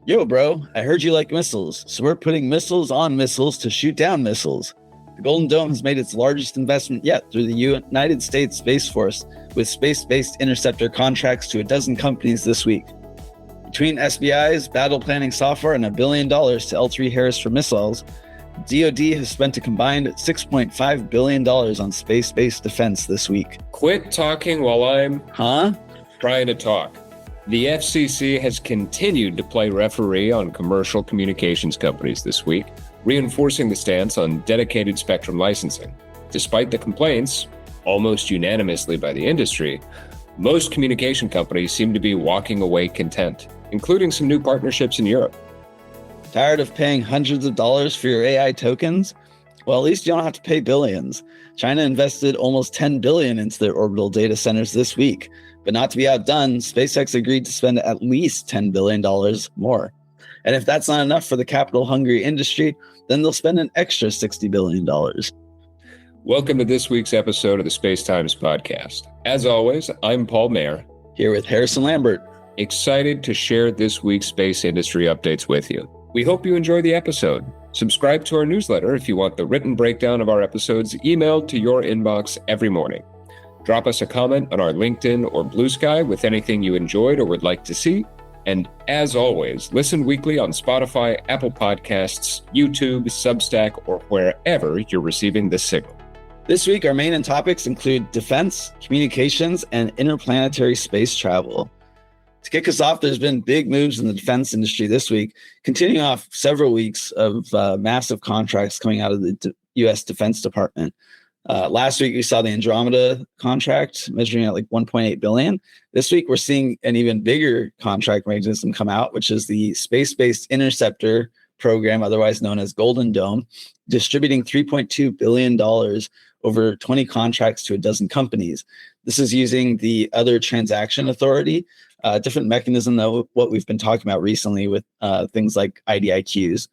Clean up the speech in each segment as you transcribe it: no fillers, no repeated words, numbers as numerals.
Yo, bro, I heard you like missiles, so we're putting missiles on missiles to shoot down missiles. The Golden Dome has made its largest investment yet through the United States Space Force, with space-based interceptor contracts to a dozen companies this week. Between SBI's battle planning software and $1 billion to L3 Harris for missiles, DoD has spent a combined $6.5 billion on space-based defense this week. Quit talking while I'm trying to talk. The FCC has continued to play referee on commercial communications companies this week, reinforcing the stance on dedicated spectrum licensing. Despite the complaints, almost unanimously by the industry, most communication companies seem to be walking away content, including some new partnerships in Europe. Tired of paying hundreds of dollars for your AI tokens? Well, at least you don't have to pay billions. China invested almost $10 billion into their orbital data centers this week. But not to be outdone, SpaceX agreed to spend at least $10 billion more. And if that's not enough for the capital-hungry industry, then they'll spend an extra $60 billion. Welcome to this week's episode of the Space Times Podcast. As always, I'm Paul Mayer. Here with Harrison Lambert. Excited to share this week's space industry updates with you. We hope you enjoy the episode. Subscribe to our newsletter if you want the written breakdown of our episodes emailed to your inbox every morning. Drop us a comment on our LinkedIn or Blue Sky with anything you enjoyed or would like to see. And as always, listen weekly on Spotify, Apple Podcasts, YouTube, Substack, or wherever you're receiving this signal. This week, our main topics include defense, communications, and interplanetary space travel. To kick us off, there's been big moves in the defense industry this week, continuing off several weeks of massive contracts coming out of the U.S. Defense Department. Last week, we saw the Andromeda contract measuring at like $1.8 billion. This week, we're seeing an even bigger contract mechanism come out, which is the Space-Based Interceptor Program, otherwise known as Golden Dome, distributing $3.2 billion over 20 contracts to a dozen companies. This is using the Other Transaction Authority, different mechanism than what we've been talking about recently with things like IDIQs.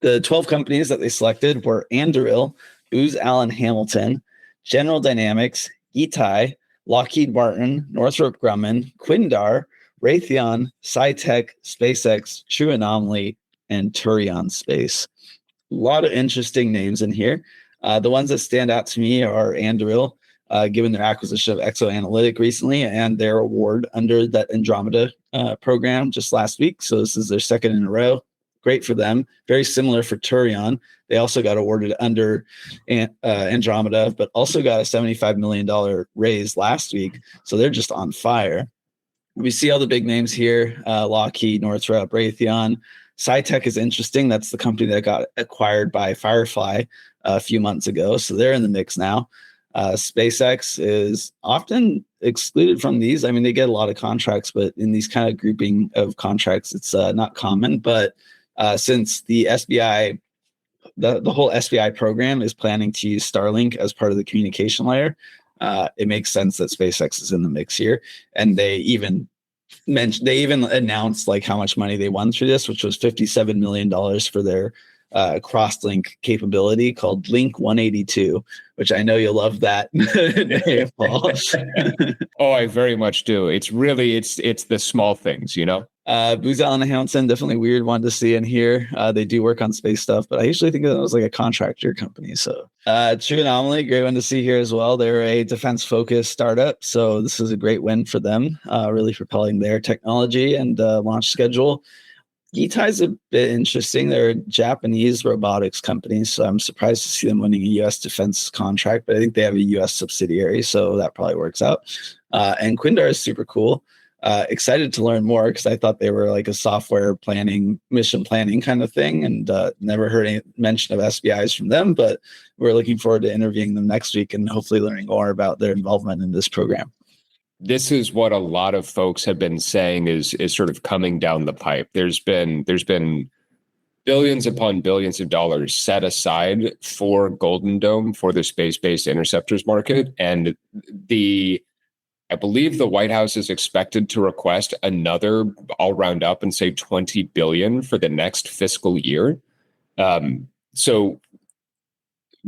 The 12 companies that they selected were Anduril, Booz Allen Hamilton, General Dynamics, Etai, Lockheed Martin, Northrop Grumman, Quindar, Raytheon, SciTech, SpaceX, True Anomaly, and Turion Space. A lot of interesting names in here. The ones that stand out to me are Anduril, given their acquisition of ExoAnalytic recently and their award under that Andromeda program just last week. So this is their second in a row. Great for them. Very similar for Turion. They also got awarded under Andromeda, but also got a $75 million raise last week. So they're just on fire. We see all the big names here, Lockheed, Northrop, Raytheon. SciTech is interesting. That's the company that got acquired by Firefly a few months ago. So they're in the mix now. SpaceX is often excluded from these. I mean, they get a lot of contracts, but in these kind of grouping of contracts, it's not common. But since the SBI, the whole SBI program is planning to use Starlink as part of the communication layer, it makes sense that SpaceX is in the mix here. And they even announced like how much money they won through this, which was $57 million for their cross-link capability called Link 182, which I know you'll love that name, Paul. Oh, I very much do. It's really, it's the small things, you know? Booz Allen Hamilton, definitely weird one to see in here. They do work on space stuff, but I usually think of them as like a contractor company. So True Anomaly, great one to see here as well. They're a defense-focused startup, so this is a great win for them, really propelling their technology and launch schedule. Etai's a bit interesting. They're a Japanese robotics company, so I'm surprised to see them winning a U.S. defense contract, but I think they have a U.S. subsidiary, so that probably works out. And Quindar is super cool. Excited to learn more because I thought they were like a software planning, mission planning kind of thing, and never heard any mention of SBIs from them, but we're looking forward to interviewing them next week and hopefully learning more about their involvement in this program. This is what a lot of folks have been saying is sort of coming down the pipe. There's been billions upon billions of dollars set aside for Golden Dome, for the space-based interceptors market. And I believe the White House is expected to request another, I'll round up and say 20 billion for the next fiscal year. So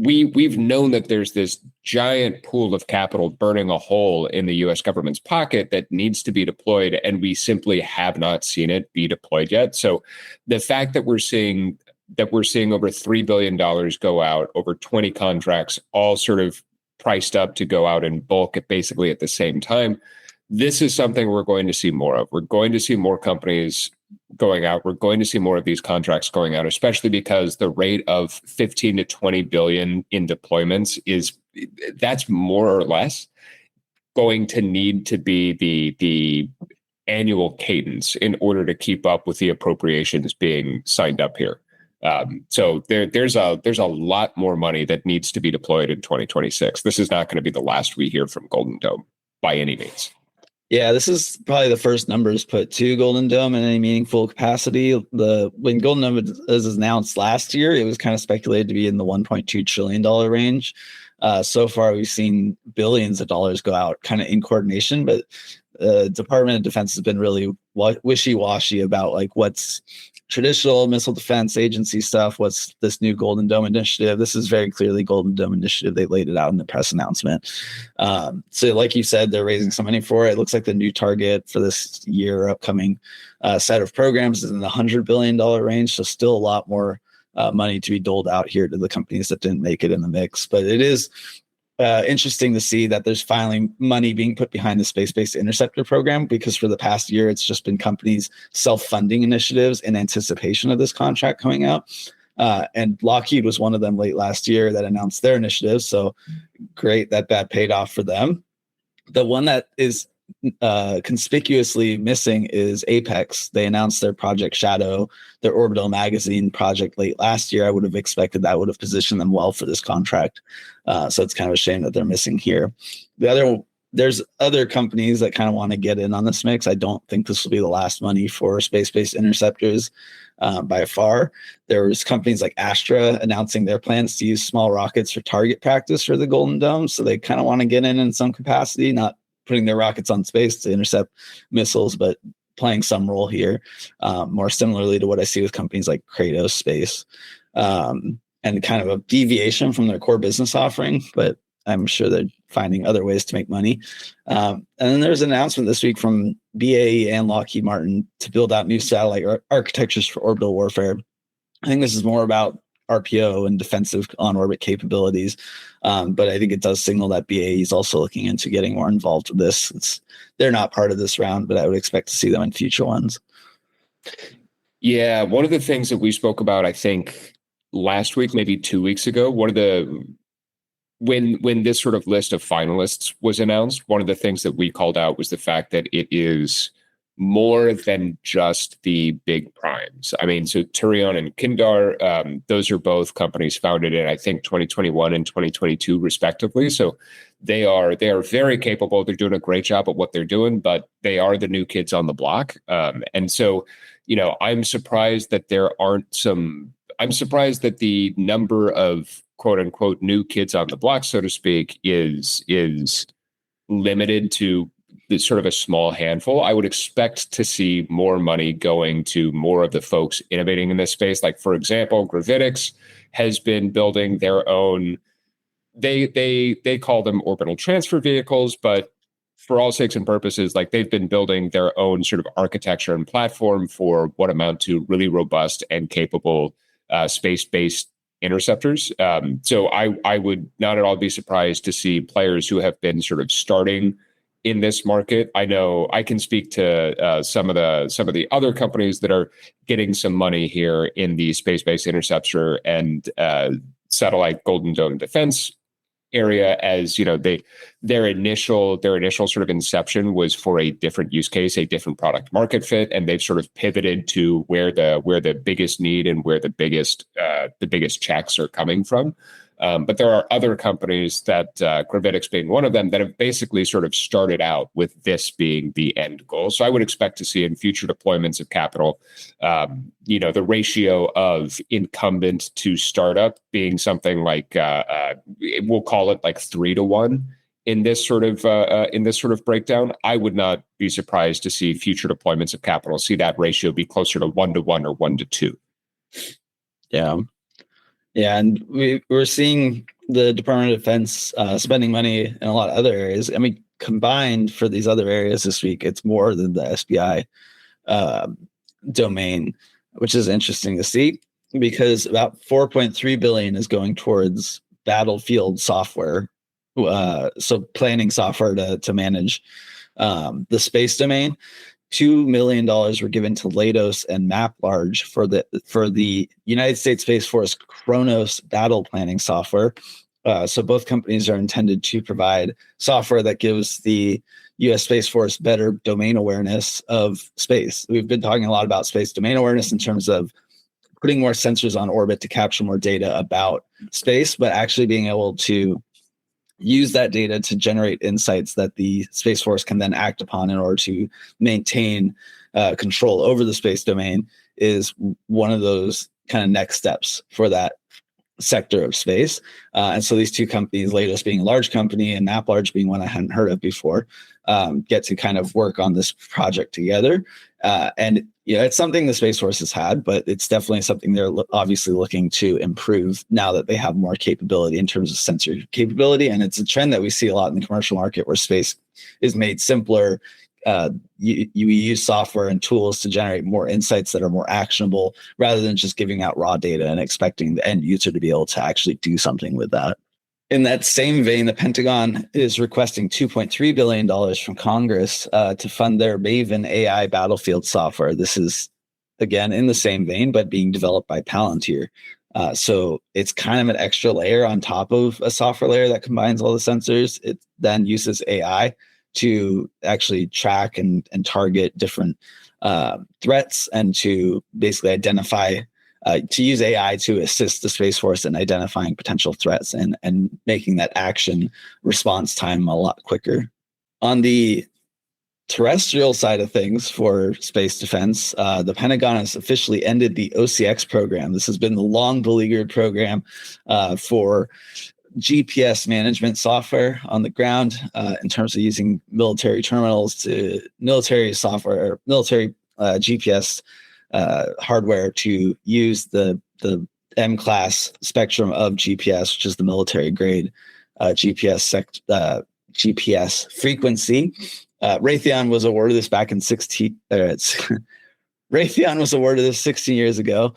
we've known that there's this giant pool of capital burning a hole in the U.S. government's pocket that needs to be deployed, and we simply have not seen it be deployed yet. So the fact that we're seeing over $3 billion go out, over 20 contracts, all sort of priced up to go out in bulk at basically at the same time, this is something we're going to see more of. We're going to see more companies going out. We're going to see more of these contracts going out, especially because the rate of 15 to 20 billion in deployments that's more or less going to need to be the annual cadence in order to keep up with the appropriations being signed up here. So there's a lot more money that needs to be deployed in 2026. This is not going to be the last we hear from Golden Dome by any means. Yeah, this is probably the first numbers put to Golden Dome in any meaningful capacity. When Golden Dome was announced last year, it was kind of speculated to be in the $1.2 trillion range. So far, we've seen billions of dollars go out kind of in coordination, but the Department of Defense has been really wishy-washy about like what's traditional missile defense agency stuff, what's this new Golden Dome initiative. This is very clearly Golden Dome initiative. They laid it out in the press announcement. So like you said, they're raising some money for it. It looks like the new target for this year upcoming set of programs is in the $100 billion range. So still a lot more money to be doled out here to the companies that didn't make it in the mix. But it is interesting to see that there's finally money being put behind the space-based interceptor program, because for the past year, it's just been companies self-funding initiatives in anticipation of this contract coming out. And Lockheed was one of them late last year that announced their initiative. So great that paid off for them. The one that is conspicuously missing is Apex. They announced their Project Shadow, their Orbital magazine project late last year. I would have expected that would have positioned them well for this contract. So it's kind of a shame that they're missing here. There's other companies that kind of want to get in on this mix. I don't think this will be the last money for space-based interceptors by far. There was companies like Astra announcing their plans to use small rockets for target practice for the Golden Dome. So they kind of want to get in some capacity, not putting their rockets on space to intercept missiles, but playing some role here, more similarly to what I see with companies like Kratos Space, and kind of a deviation from their core business offering, but I'm sure they're finding other ways to make money. And then there's an announcement this week from BAE and Lockheed Martin to build out new satellite architectures for orbital warfare. I think this is more about RPO and defensive on-orbit capabilities. But I think it does signal that BAE is also looking into getting more involved with this. They're not part of this round, but I would expect to see them in future ones. Yeah, one of the things that we spoke about, I think, last week, maybe 2 weeks ago, when this sort of list of finalists was announced, one of the things that we called out was the fact that it is more than just the big primes. I mean, so Turion and Kindar, those are both companies founded in, I think, 2021 and 2022, respectively. So they are very capable. They're doing a great job at what they're doing, but they are the new kids on the block. And so, I'm surprised that I'm surprised that the number of quote unquote new kids on the block, so to speak, is limited to sort of a small handful. I would expect to see more money going to more of the folks innovating in this space. Like, for example, Gravitics has been building their own, they call them orbital transfer vehicles, but for all sakes and purposes, like they've been building their own sort of architecture and platform for what amount to really robust and capable space-based interceptors. So I would not at all be surprised to see players who have been sort of starting in this market. I know I can speak to some of the other companies that are getting some money here in the space-based interceptor and satellite Golden Dome defense area, as their initial sort of inception was for a different use case, a different product market fit, and they've sort of pivoted to where the biggest need and where the biggest checks are coming from. But there are other companies, that Gravitics being one of them, that have basically sort of started out with this being the end goal. So I would expect to see in future deployments of capital, the ratio of incumbent to startup being something like we'll call it like 3-to-1 in this sort of breakdown. I would not be surprised to see future deployments of capital see that ratio be closer to 1-to-1 or 1-to-2. Yeah. Yeah, and we're seeing the Department of Defense spending money in a lot of other areas. I mean, combined for these other areas this week, it's more than the SBI domain, which is interesting to see because about 4.3 billion is going towards battlefield software, so planning software to manage the space domain. $2 million were given to Leidos and MapLarge for the United States Space Force Chronos battle planning software. So both companies are intended to provide software that gives the U.S. Space Force better domain awareness of space. We've been talking a lot about space domain awareness in terms of putting more sensors on orbit to capture more data about space, but actually being able to use that data to generate insights that the Space Force can then act upon in order to maintain control over the space domain is one of those kind of next steps for that sector of space. And so these two companies, Leidos being a large company and MapLarge being one I hadn't heard of before, get to kind of work on this project together. And it's something the Space Force has had, but it's definitely something they're obviously looking to improve now that they have more capability in terms of sensor capability. And it's a trend that we see a lot in the commercial market where space is made simpler. You use software and tools to generate more insights that are more actionable rather than just giving out raw data and expecting the end user to be able to actually do something with that. In that same vein, the Pentagon is requesting $2.3 billion from Congress to fund their Maven AI battlefield software. This is, again, in the same vein, but being developed by Palantir. So it's kind of an extra layer on top of a software layer that combines all the sensors. It then uses AI to actually track and target different threats and to basically identify to use AI to assist the Space Force in identifying potential threats and making that action response time a lot quicker. On the terrestrial side of things for space defense, the Pentagon has officially ended the OCX program. This has been the long beleaguered program for GPS management software on the ground in terms of using military terminals to military software, military GPS hardware to use the M-class spectrum of GPS, which is the military grade GPS frequency. Raytheon was awarded this back in 16. Raytheon was awarded this 16 years ago.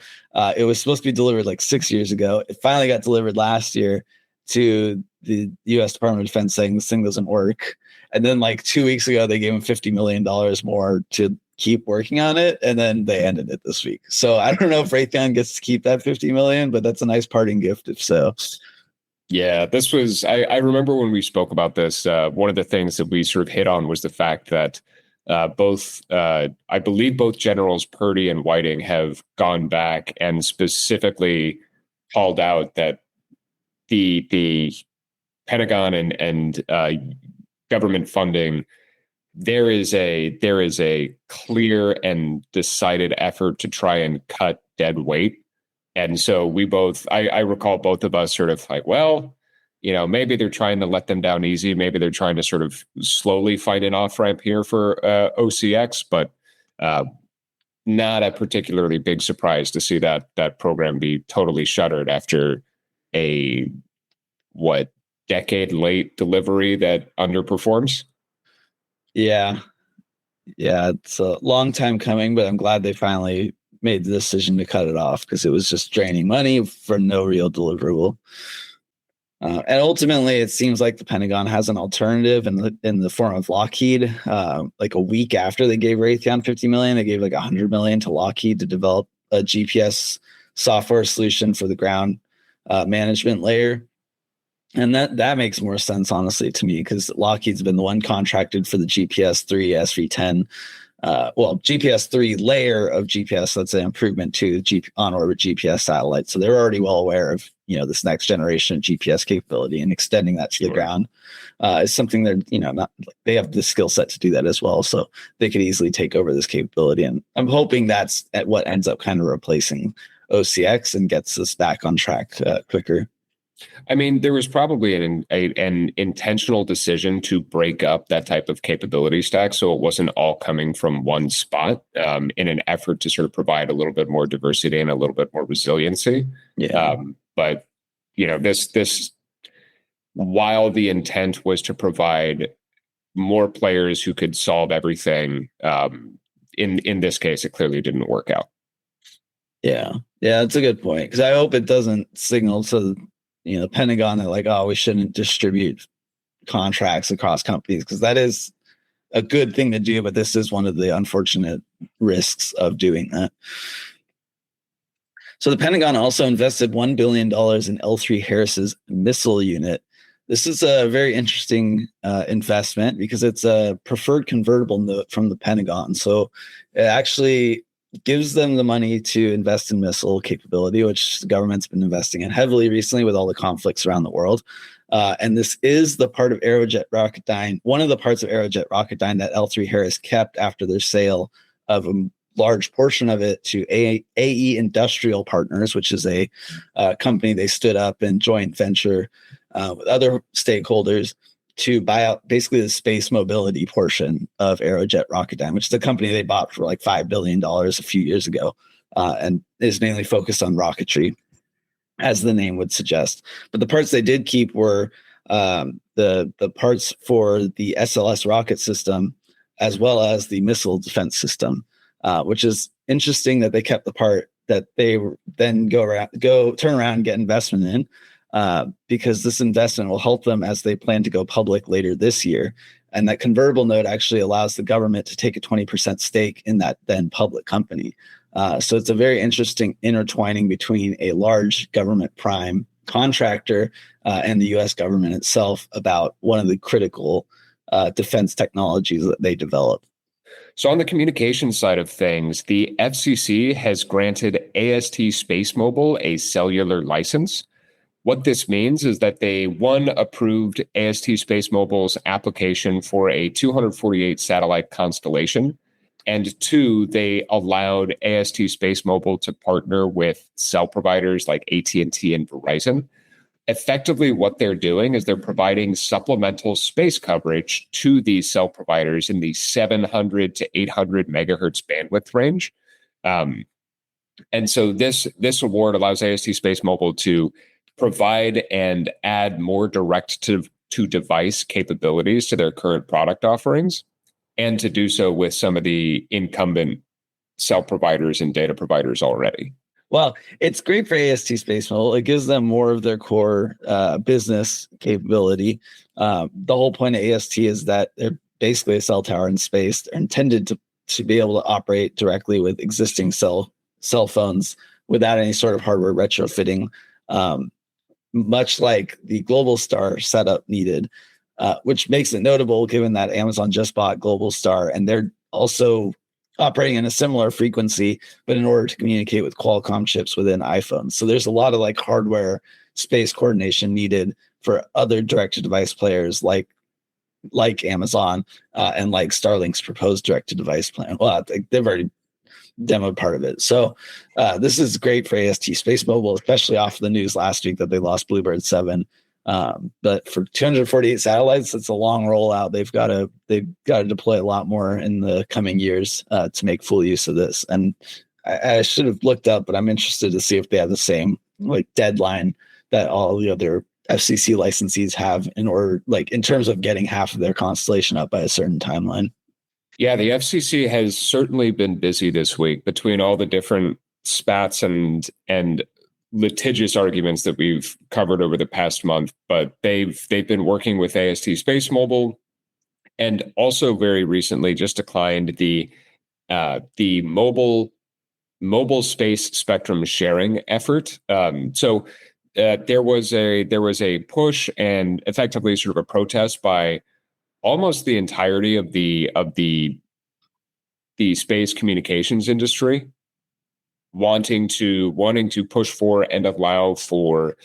It was supposed to be delivered like 6 years ago. It finally got delivered last year to the U.S. Department of Defense, saying this thing doesn't work. And then like 2 weeks ago, they gave him $50 million more to keep working on it, and then they ended it this week. So I don't know if Raytheon gets to keep that $50 million, but that's a nice parting gift if so. Yeah, this was, I remember when we spoke about this, one of the things that we sort of hit on was the fact that I believe both Generals Purdy and Whiting have gone back and specifically called out that the Pentagon and government funding, there is a clear and decided effort to try and cut dead weight. And so we both, I recall both of us sort of like, well, maybe they're trying to let them down easy. Maybe they're trying to sort of slowly find an off-ramp here for OCX, but not a particularly big surprise to see that program be totally shuttered after a, decade late delivery that underperforms. Yeah, it's a long time coming, but I'm glad they finally made the decision to cut it off because it was just draining money for no real deliverable. And ultimately, it seems like the Pentagon has an alternative in the form of Lockheed. Like a week after they gave Raytheon $50 million, they gave like $100 million to Lockheed to develop a GPS software solution for the ground management layer. And that makes more sense, honestly, to me, because Lockheed's been the one contracted for the GPS-3 SV10. GPS-3 layer of GPS. That's an improvement to on-orbit GPS satellite. So they're already well aware of this next generation of GPS capability, and extending that to the ground is something they're they have the skill set to do that as well. So they could easily take over this capability, and I'm hoping that's what ends up kind of replacing OCX and gets us back on track quicker. I mean, there was probably an intentional decision to break up that type of capability stack so it wasn't all coming from one spot in an effort to sort of provide a little bit more diversity and a little bit more resiliency. Yeah. But this while the intent was to provide more players who could solve everything, in this case, it clearly didn't work out. Yeah, that's a good point, because I hope it doesn't signal to the Pentagon that like, oh, we shouldn't distribute contracts across companies, because that is a good thing to do, but this is one of the unfortunate risks of doing that. So the Pentagon also invested $1 billion in L3 Harris's missile unit. This is a very interesting investment because it's a preferred convertible note from the Pentagon. So it actually gives them the money to invest in missile capability, which the government's been investing in heavily recently with all the conflicts around the world. And this is the part of Aerojet Rocketdyne, one of the parts of Aerojet Rocketdyne that L3 Harris kept after their sale of a large portion of it to AE Industrial Partners, which is a company they stood up in joint venture with other stakeholders to buy out basically the space mobility portion of Aerojet Rocketdyne, which is a company they bought for like $5 billion a few years ago, and is mainly focused on rocketry, as the name would suggest. But the parts they did keep were the parts for the SLS rocket system, as well as the missile defense system, which is interesting that they kept the part that they then turn around and get investment in, because this investment will help them as they plan to go public later this year. And that convertible note actually allows the government to take a 20% stake in that then public company. So it's a very interesting intertwining between a large government prime contractor and the U.S. government itself about one of the critical defense technologies that they develop. So on the communication side of things, the FCC has granted AST Space Mobile a cellular license. What this means is that they, one, approved AST Space Mobile's application for a 248 satellite constellation, and two, they allowed AST Space Mobile to partner with cell providers like AT&T and Verizon. Effectively, what they're doing is they're providing supplemental space coverage to these cell providers in the 700 to 800 megahertz bandwidth range. And so this award allows AST Space Mobile to provide and add more direct to device capabilities to their current product offerings, and to do so with some of the incumbent cell providers and data providers already. Well, it's great for AST Space Mobile. It gives them more of their core business capability. The whole point of AST is that they're basically a cell tower in space. They're intended to be able to operate directly with existing cell phones without any sort of hardware retrofitting, much like the Globalstar setup needed, which makes it notable given that Amazon just bought Globalstar, and they're also operating in a similar frequency, but in order to communicate with Qualcomm chips within iPhones. So there's a lot of like hardware space coordination needed for other direct-to-device players like Amazon and like Starlink's proposed direct-to-device plan. Well, they've already demoed part of it. So this is great for AST Space Mobile, especially off the news last week that they lost Bluebird 7. But for 248 satellites, it's a long rollout. They've got to deploy a lot more in the coming years to make full use of this. And I should have looked up, but I'm interested to see if they have the same like deadline that all the other FCC licensees have in order, like in terms of getting half of their constellation up by a certain timeline. Yeah, the FCC has certainly been busy this week between all the different spats and litigious arguments that we've covered over the past month. But they've been working with AST Space Mobile, and also very recently just declined the mobile space spectrum sharing effort. So there was a push and effectively sort of a protest by almost the entirety of the space communications industry, wanting to push for and allow for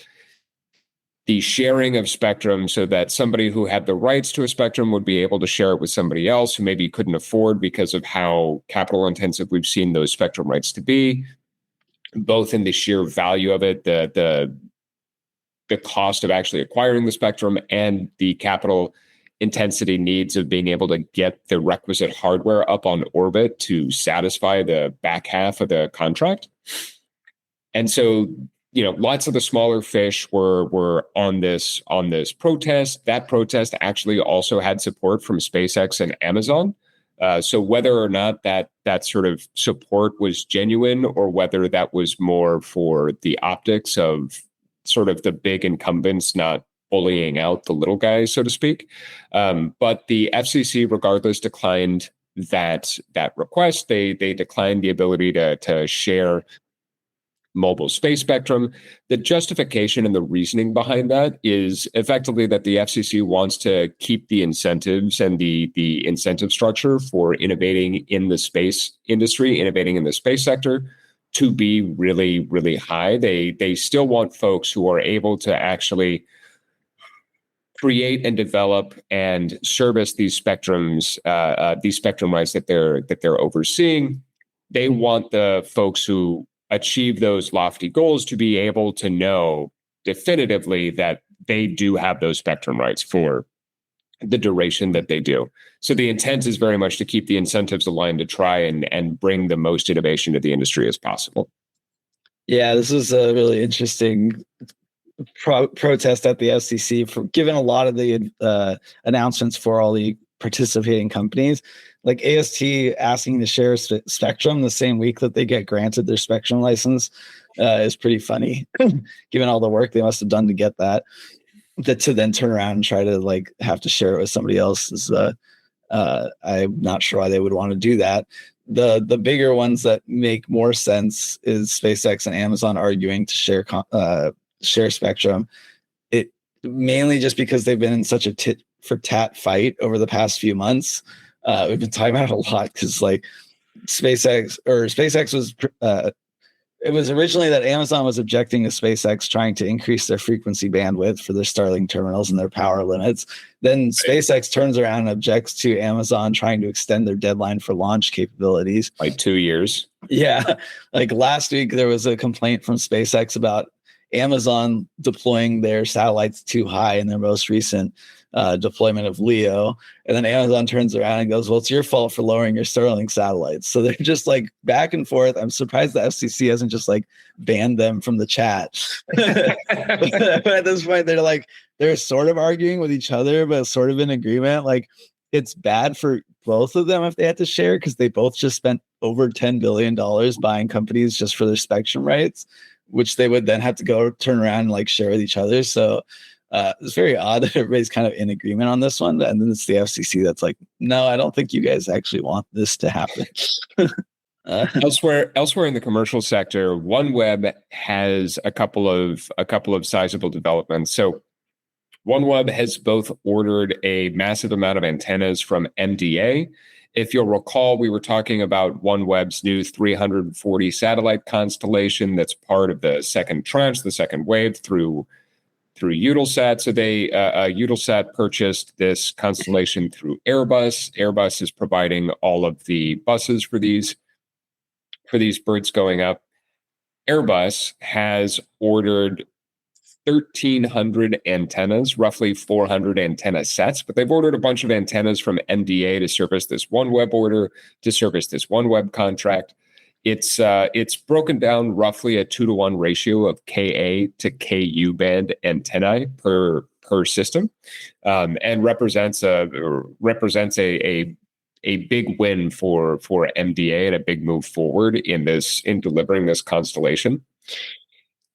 the sharing of spectrum so that somebody who had the rights to a spectrum would be able to share it with somebody else who maybe couldn't afford because of how capital intensive we've seen those spectrum rights to be, both in the sheer value of it, the cost of actually acquiring the spectrum, and the capital intensity needs of being able to get the requisite hardware up on orbit to satisfy the back half of the contract. And so, lots of the smaller fish were on this protest. That protest actually also had support from SpaceX and Amazon. So whether or not that sort of support was genuine, or whether that was more for the optics of sort of the big incumbents not bullying out the little guys, so to speak. But the FCC, regardless, declined that request. They declined the ability to share mobile space spectrum. The justification and the reasoning behind that is effectively that the FCC wants to keep the incentives and the incentive structure for innovating in the space industry, innovating in the space sector, to be really, really high. They still want folks who are able to actually create and develop and service these spectrum rights that they're overseeing. They want the folks who achieve those lofty goals to be able to know definitively that they do have those spectrum rights for the duration that they do. So the intent is very much to keep the incentives aligned to try and bring the most innovation to the industry as possible. Yeah, this is a really interesting protest at the FCC for given a lot of the announcements for all the participating companies, like AST asking to share spectrum the same week that they get granted their spectrum license is pretty funny, given all the work they must have done to get that to then turn around and try to like have to share it with somebody else is I'm not sure why they would want to do that. The bigger ones that make more sense is SpaceX and Amazon arguing to share spectrum. It mainly just because they've been in such a tit for tat fight over the past few months. We've been talking about it a lot because like SpaceX was it was originally that Amazon was objecting to SpaceX trying to increase their frequency bandwidth for their Starlink terminals and their power limits. Then SpaceX turns around and objects to Amazon trying to extend their deadline for launch capabilities by 2 years. Yeah, like last week there was a complaint from SpaceX about Amazon deploying their satellites too high in their most recent deployment of LEO. And then Amazon turns around and goes, well, it's your fault for lowering your Starlink satellites. So they're just like back and forth. I'm surprised the FCC hasn't just like banned them from the chat. But at this point, they're sort of arguing with each other, but sort of in agreement. Like it's bad for both of them if they had to share because they both just spent over $10 billion buying companies just for their spectrum rights, which they would then have to go turn around and like share with each other. So it's very odd that everybody's kind of in agreement on this one. And then it's the FCC that's like, no, I don't think you guys actually want this to happen. Elsewhere in the commercial sector, OneWeb has a couple of sizable developments. So OneWeb has both ordered a massive amount of antennas from MDA. If you'll recall, we were talking about OneWeb's new 340 satellite constellation that's part of the second tranche, the second wave through Eutelsat. So Eutelsat purchased this constellation through Airbus. Airbus is providing all of the buses for these birds going up. Airbus has ordered 1,300 antennas, roughly 400 antenna sets, but they've ordered a bunch of antennas from MDA to service this OneWeb order, to service this OneWeb contract. It's broken down roughly a 2-to-1 ratio of Ka to Ku band antennae per system, and represents a big win for MDA and a big move forward in delivering this constellation.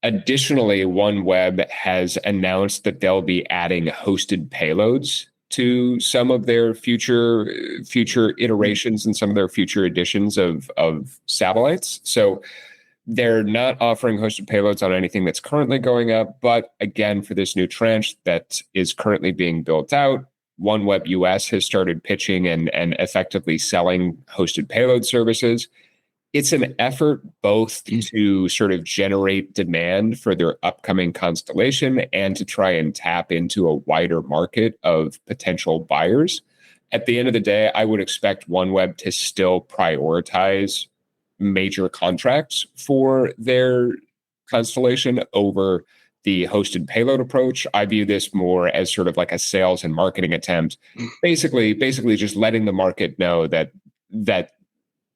Additionally, OneWeb has announced that they'll be adding hosted payloads to some of their future iterations and some of their future editions of satellites. So they're not offering hosted payloads on anything that's currently going up. But again, for this new tranche that is currently being built out, OneWeb US has started pitching and effectively selling hosted payload services. It's an effort both to sort of generate demand for their upcoming constellation and to try and tap into a wider market of potential buyers. At the end of the day, I would expect OneWeb to still prioritize major contracts for their constellation over the hosted payload approach. I view this more as sort of like a sales and marketing attempt, basically just letting the market know that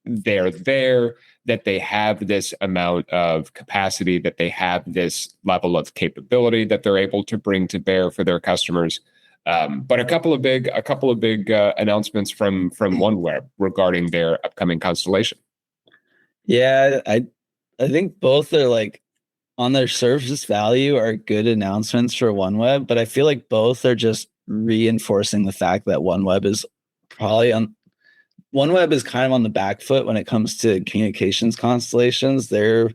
they're there, that they have this amount of capacity, that they have this level of capability that they're able to bring to bear for their customers. But a couple of big announcements from OneWeb regarding their upcoming constellation. Yeah, I think both are like on their surface value are good announcements for OneWeb, but I feel like both are just reinforcing the fact that OneWeb is kind of on the back foot when it comes to communications constellations. They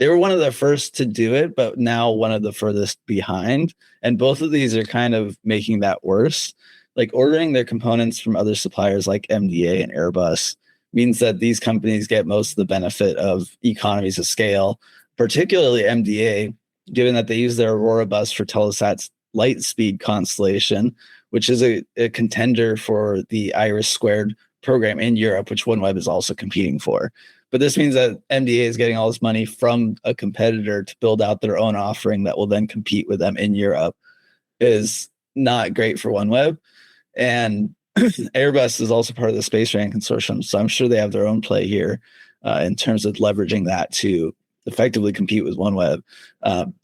were one of the first to do it, but now one of the furthest behind. And both of these are kind of making that worse. Like ordering their components from other suppliers like MDA and Airbus means that these companies get most of the benefit of economies of scale, particularly MDA, given that they use their Aurora bus for Telesat's Lightspeed constellation, which is a contender for the Iris Squared program in Europe, which OneWeb is also competing for. But this means that MDA is getting all this money from a competitor to build out their own offering that will then compete with them in Europe. Is not great for OneWeb. And Airbus is also part of the Space RAN consortium, so I'm sure they have their own play here in terms of leveraging that to effectively compete with OneWeb.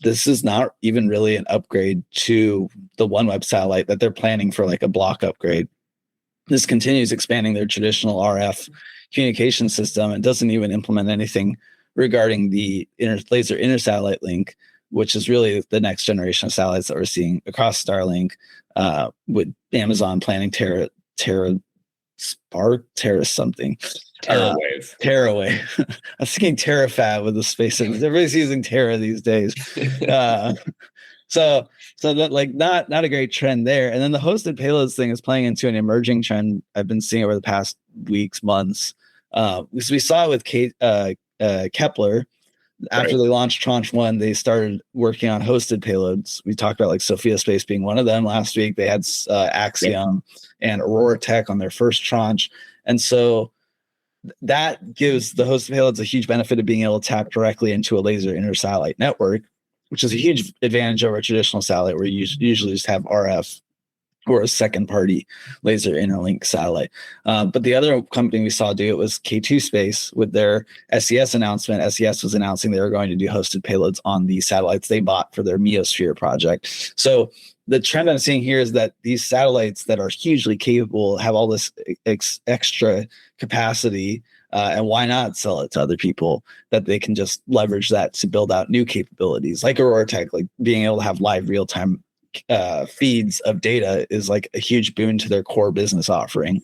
This is not even really an upgrade to the OneWeb satellite that they're planning for, like a block upgrade. This continues expanding their traditional RF communication system and doesn't even implement anything regarding the laser intersatellite link, which is really the next generation of satellites that we're seeing across Starlink, with Amazon planning Terra something. TerraWave. TerraWave. I was thinking TerraFab with the space. Everybody's using Terra these days. So that, like, not a great trend there. And then the hosted payloads thing is playing into an emerging trend I've been seeing over the past weeks, months. We saw it with Kepler. After they launched Tranche 1, they started working on hosted payloads. We talked about like Sophia Space being one of them last week. They had Axiom and Aurora Tech on their first tranche. And so that gives the hosted payloads a huge benefit of being able to tap directly into a laser intersatellite network, which is a huge advantage over a traditional satellite where you usually just have RF or a second party laser interlink satellite. But the other company we saw do it was K2 Space with their SES announcement. SES was announcing they were going to do hosted payloads on the satellites they bought for their Meosphere project. So the trend I'm seeing here is that these satellites that are hugely capable have all this extra capacity, and why not sell it to other people that they can just leverage that to build out new capabilities, like Aurora Tech, like being able to have live real-time feeds of data is like a huge boon to their core business offering.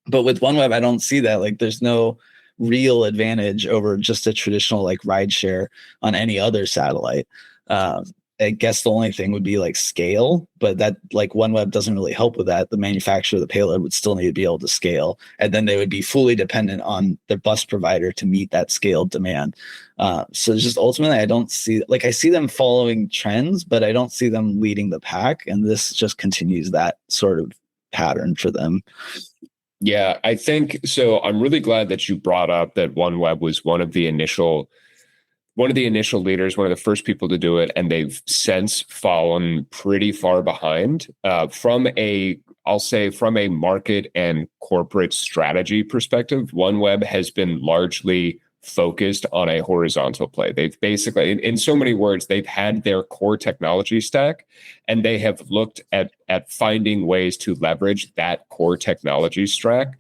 But with OneWeb, I don't see that. Like, there's no real advantage over just a traditional like ride share on any other satellite. I guess the only thing would be like scale, but that, like, OneWeb doesn't really help with that. The manufacturer of the payload would still need to be able to scale, and then they would be fully dependent on their bus provider to meet that scaled demand. So just ultimately, I don't see, like, I see them following trends, but I don't see them leading the pack, and this just continues that sort of pattern for them. Yeah, I think so. I'm really glad that you brought up that OneWeb was one of the initial leaders, one of the first people to do it, and they've since fallen pretty far behind. From a market and corporate strategy perspective, OneWeb has been largely focused on a horizontal play. They've basically, in so many words, they've had their core technology stack, and they have looked at finding ways to leverage that core technology stack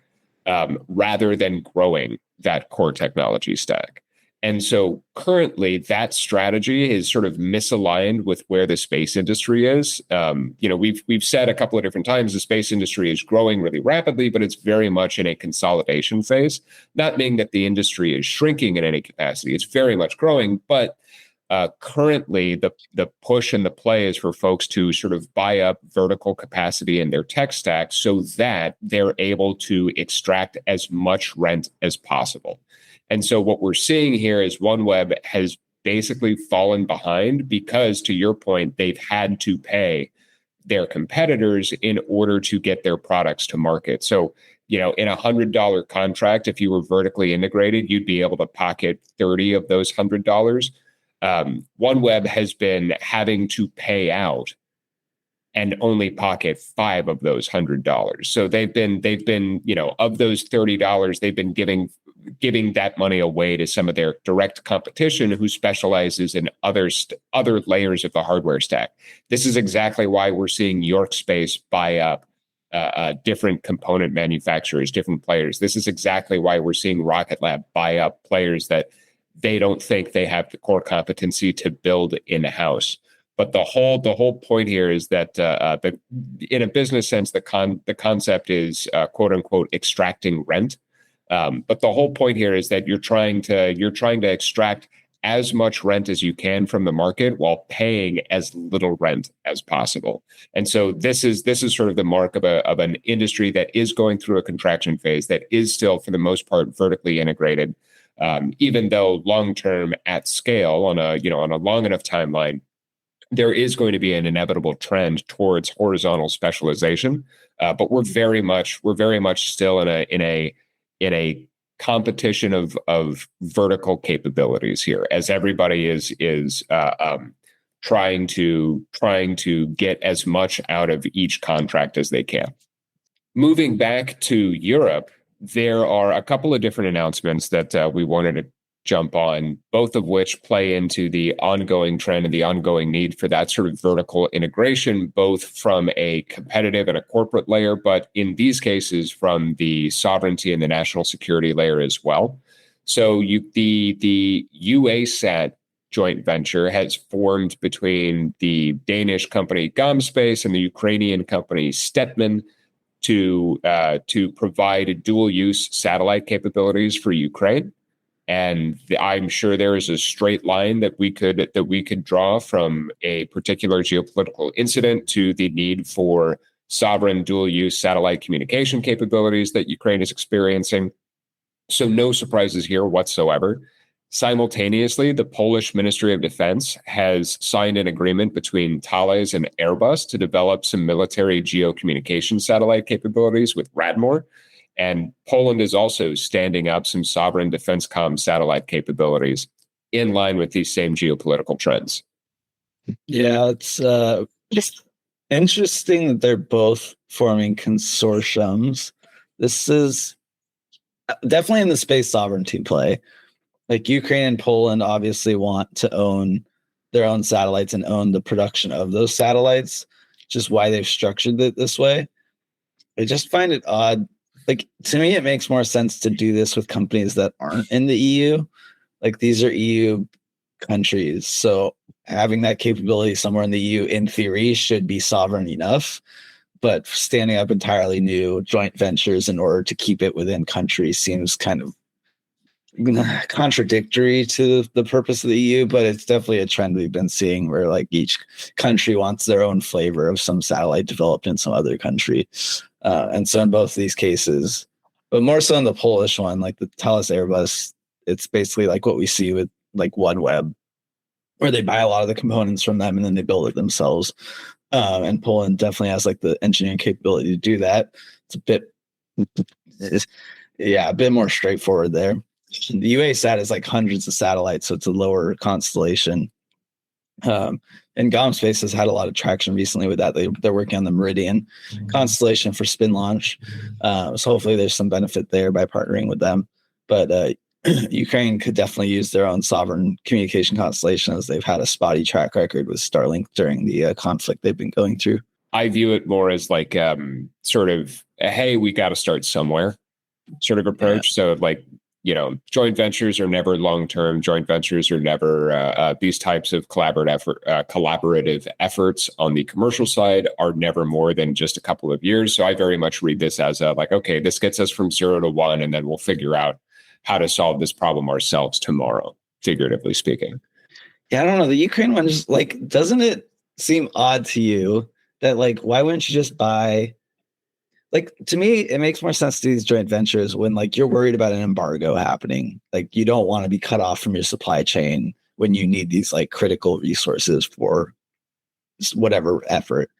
rather than growing that core technology stack. And so currently that strategy is sort of misaligned with where the space industry is. We've said a couple of different times the space industry is growing really rapidly, but it's very much in a consolidation phase. Not meaning that the industry is shrinking in any capacity. It's very much growing, but currently the push and the play is for folks to sort of buy up vertical capacity in their tech stack so that they're able to extract as much rent as possible. And so what we're seeing here is OneWeb has basically fallen behind because, to your point, they've had to pay their competitors in order to get their products to market. So, in a $100 contract, if you were vertically integrated, you'd be able to pocket 30 of those $100. OneWeb has been having to pay out and only pocket $5 of those $100. So they've been, of those $30, they've been giving that money away to some of their direct competition who specializes in other layers of the hardware stack. This is exactly why we're seeing York Space buy up different component manufacturers, different players. This is exactly why we're seeing Rocket Lab buy up players that they don't think they have the core competency to build in-house. But the whole point here is that in a business sense, the concept is quote unquote extracting rent. But the whole point here is that you're trying to extract as much rent as you can from the market while paying as little rent as possible. And so this is sort of the mark of an industry that is going through a contraction phase, that is still for the most part vertically integrated, even though long term at scale on a long enough timeline, there is going to be an inevitable trend towards horizontal specialization. But we're very much still in a competition of vertical capabilities here, as everybody is trying to get as much out of each contract as they can. Moving back to Europe, there are a couple of different announcements that we wanted to jump on, both of which play into the ongoing trend and the ongoing need for that sort of vertical integration, both from a competitive and a corporate layer, but in these cases from the sovereignty and the national security layer as well. So the UASat joint venture has formed between the Danish company GomSpace and the Ukrainian company Stetman to provide dual-use satellite capabilities for Ukraine. And I'm sure there is a straight line that we could draw from a particular geopolitical incident to the need for sovereign dual-use satellite communication capabilities that Ukraine is experiencing. So no surprises here whatsoever. Simultaneously, the Polish Ministry of Defense has signed an agreement between Thales and Airbus to develop some military geocommunication satellite capabilities with Radmor. And Poland is also standing up some sovereign defense comm satellite capabilities in line with these same geopolitical trends. Yeah, it's just interesting that they're both forming consortiums. This is definitely in the space sovereignty play. Like Ukraine and Poland obviously want to own their own satellites and own the production of those satellites, which is why they've structured it this way. I just find it odd. Like, to me, it makes more sense to do this with companies that aren't in the EU. Like, these are EU countries. So having that capability somewhere in the EU, in theory, should be sovereign enough. But standing up entirely new joint ventures in order to keep it within countries seems kind of contradictory to the purpose of the EU. But it's definitely a trend we've been seeing where, like, each country wants their own flavor of some satellite developed in some other country. And so in both of these cases, but more so in the Polish one, like the Thales Airbus, it's basically like what we see with like OneWeb, where they buy a lot of the components from them and then they build it themselves. And Poland definitely has like the engineering capability to do that. It's a bit more straightforward there. The UASat is like hundreds of satellites, so it's a lower constellation. And GomSpace has had a lot of traction recently with that. They're working on the Meridian constellation for spin launch. So hopefully there's some benefit there by partnering with them. But Ukraine could definitely use their own sovereign communication constellation, as they've had a spotty track record with Starlink during the conflict they've been going through. I view it more as like sort of, hey, we got to start somewhere sort of approach. Yeah. So like, joint ventures are never long-term. Joint ventures are never these types of collaborative efforts on the commercial side are never more than just a couple of years. So I very much read this as okay, this gets us from 0 to 1, and then we'll figure out how to solve this problem ourselves tomorrow, figuratively speaking. Yeah, I don't know. The Ukraine one just doesn't it seem odd to you that why wouldn't you just buy? To me, it makes more sense to do these joint ventures when you're worried about an embargo happening. You don't want to be cut off from your supply chain when you need these critical resources for whatever effort.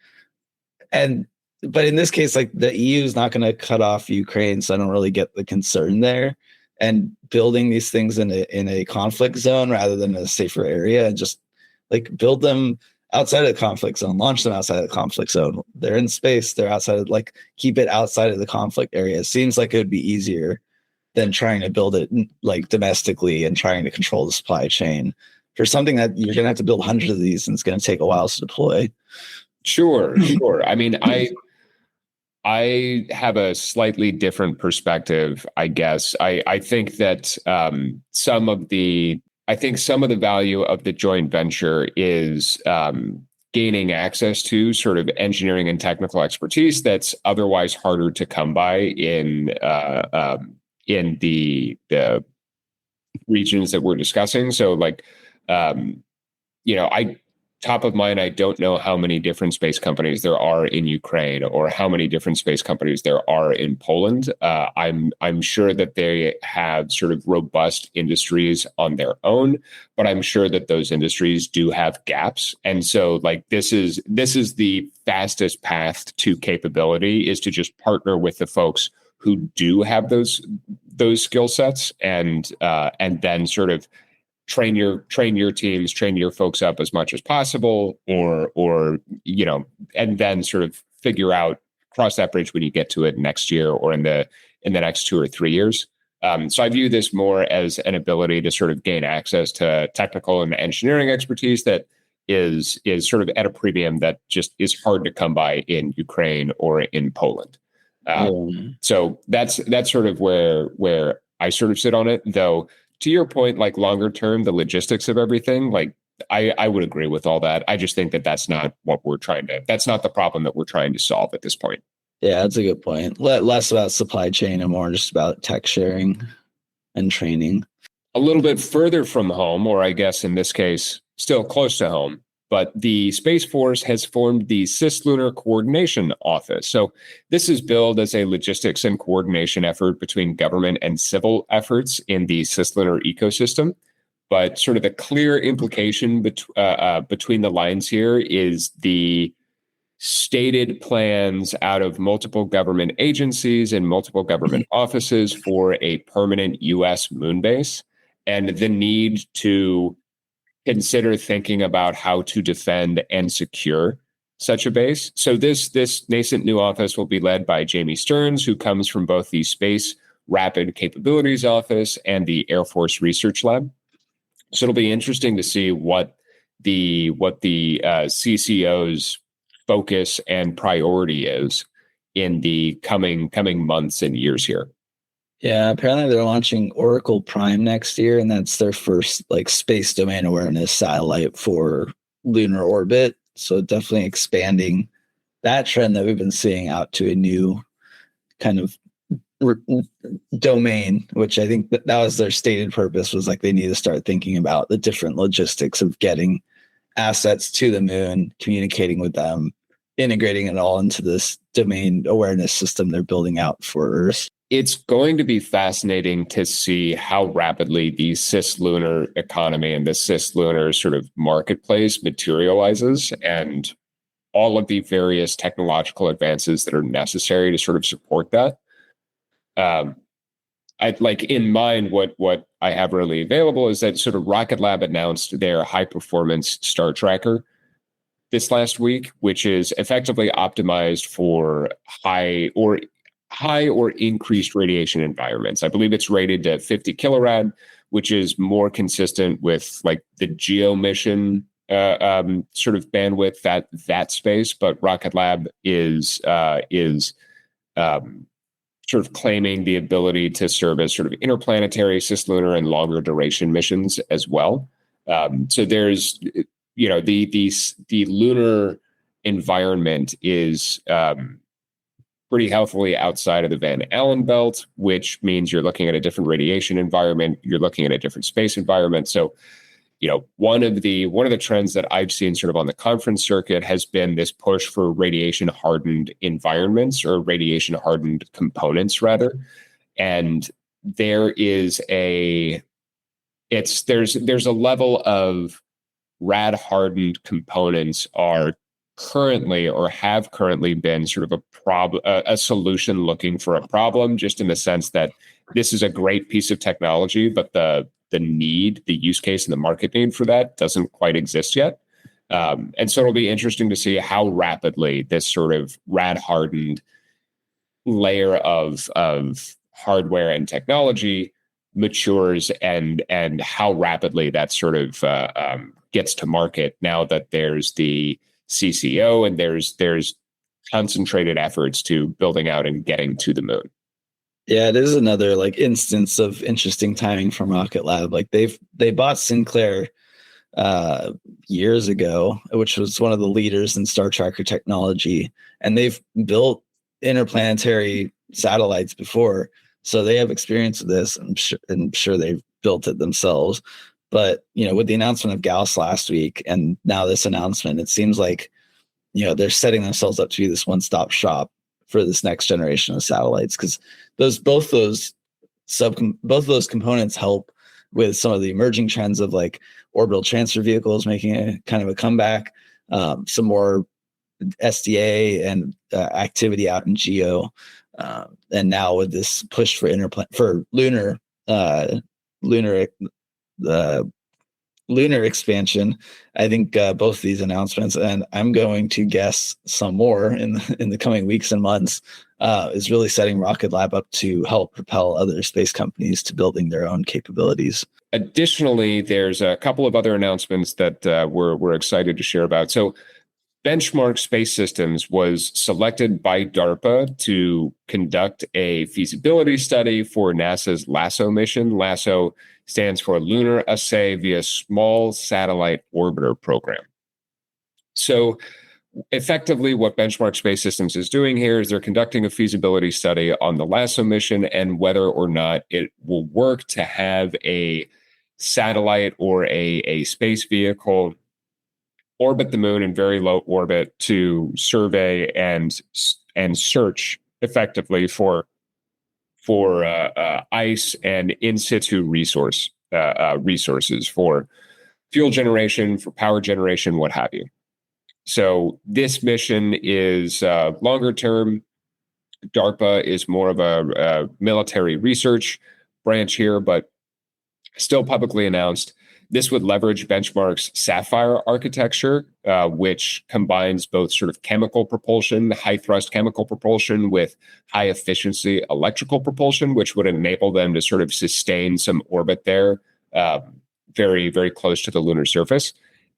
But in this case, the EU is not going to cut off Ukraine, so I don't really get the concern there. And building these things in a conflict zone rather than a safer area, and just build them outside of the conflict zone, launch them outside of the conflict zone. They're in space. They're outside of, like, keep it outside of the conflict area. It seems like it would be easier than trying to build it like domestically and trying to control the supply chain for something that you're going to have to build hundreds of these and it's going to take a while to deploy. Sure. I mean, I have a slightly different perspective, I guess. I think that some of the value of the joint venture is gaining access to sort of engineering and technical expertise that's otherwise harder to come by in the regions that we're discussing. So, like, top of mind, I don't know how many different space companies there are in Ukraine or how many different space companies there are in Poland. I'm sure that they have sort of robust industries on their own, but I'm sure that those industries do have gaps. And so, like, this is the fastest path to capability, is to just partner with the folks who do have those skill sets, and then sort of train your teams, train your folks up as much as possible, or and then sort of cross that bridge when you get to it next year or in the next 2 or 3 years. So I view this more as an ability to sort of gain access to technical and engineering expertise that is sort of at a premium that just is hard to come by in Ukraine or in Poland. So that's sort of where I sort of sit on it, though. To your point, like, longer term, the logistics of everything, like, I would agree with all that. I just think that that's not the problem that we're trying to solve at this point. Yeah, that's a good point. Less about supply chain and more just about tech sharing and training. A little bit further from home, or I guess in this case, still close to home, but the Space Force has formed the Cislunar Coordination Office. So this is billed as a logistics and coordination effort between government and civil efforts in the cislunar ecosystem. But sort of the clear implication between the lines here is the stated plans out of multiple government agencies and multiple government offices for a permanent U.S. moon base, and the need to consider thinking about how to defend and secure such a base. So this nascent new office will be led by Jamie Stearns, who comes from both the Space Rapid Capabilities Office and the Air Force Research Lab. So it'll be interesting to see what the CCO's focus and priority is in the coming months and years here. Yeah, apparently they're launching Oracle Prime next year, and that's their first, like, space domain awareness satellite for lunar orbit. So definitely expanding that trend that we've been seeing out to a new kind of domain, which I think that was their stated purpose, was like they need to start thinking about the different logistics of getting assets to the moon, communicating with them, integrating it all into this domain awareness system they're building out for Earth. It's going to be fascinating to see how rapidly the cislunar economy and the cislunar sort of marketplace materializes, and all of the various technological advances that are necessary to sort of support that. I'd like in mind what I have really available is that sort of Rocket Lab announced their high performance star tracker this last week, which is effectively optimized for high or increased radiation environments. I believe it's rated to 50 kilorad, which is more consistent with, like, the GEO mission sort of bandwidth that space. But Rocket Lab is sort of claiming the ability to serve as sort of interplanetary, cislunar, and longer duration missions as well. So there's, the lunar environment is pretty healthily outside of the Van Allen belt, which means you're looking at a different radiation environment. You're looking at a different space environment. So, one of the trends that I've seen sort of on the conference circuit has been this push for radiation hardened environments, or radiation hardened components rather. And there's a level of rad hardened components are currently or have currently been sort of a solution looking for a problem, just in the sense that this is a great piece of technology, but the use case and the market need for that doesn't quite exist yet. And so it'll be interesting to see how rapidly this sort of rad-hardened layer of hardware and technology matures, and how rapidly that sort of gets to market now that there's the CCO and there's concentrated efforts to building out and getting to the moon. Yeah, it is another like instance of interesting timing from Rocket Lab. Like they bought Sinclair years ago, which was one of the leaders in star tracker technology, and they've built interplanetary satellites before, so they have experience with this. I'm sure they've built it themselves. But with the announcement of Gauss last week, and now this announcement, it seems like they're setting themselves up to be this one-stop shop for this next generation of satellites, because both those components help with some of the emerging trends of like orbital transfer vehicles making a kind of a comeback, some more SDA and activity out in geo, and now with this push for lunar expansion. I think both these announcements, and I'm going to guess some more in the coming weeks and months, is really setting Rocket Lab up to help propel other space companies to building their own capabilities. Additionally, there's a couple of other announcements that we're excited to share about. So Benchmark Space Systems was selected by DARPA to conduct a feasibility study for NASA's LASSO mission. LASSO stands for Lunar Assay via Small Satellite Orbiter Program. So effectively, what Benchmark Space Systems is doing here is they're conducting a feasibility study on the LASSO mission and whether or not it will work to have a satellite or a space vehicle orbit the moon in very low orbit to survey and search effectively for ice and in situ resources for fuel generation, for power generation, what have you. So this mission is longer term. DARPA is more of a military research branch here, but still publicly announced. This would leverage Benchmark's Sapphire architecture, which combines both sort of chemical propulsion, high thrust chemical propulsion, with high efficiency electrical propulsion, which would enable them to sort of sustain some orbit there, very, very close to the lunar surface.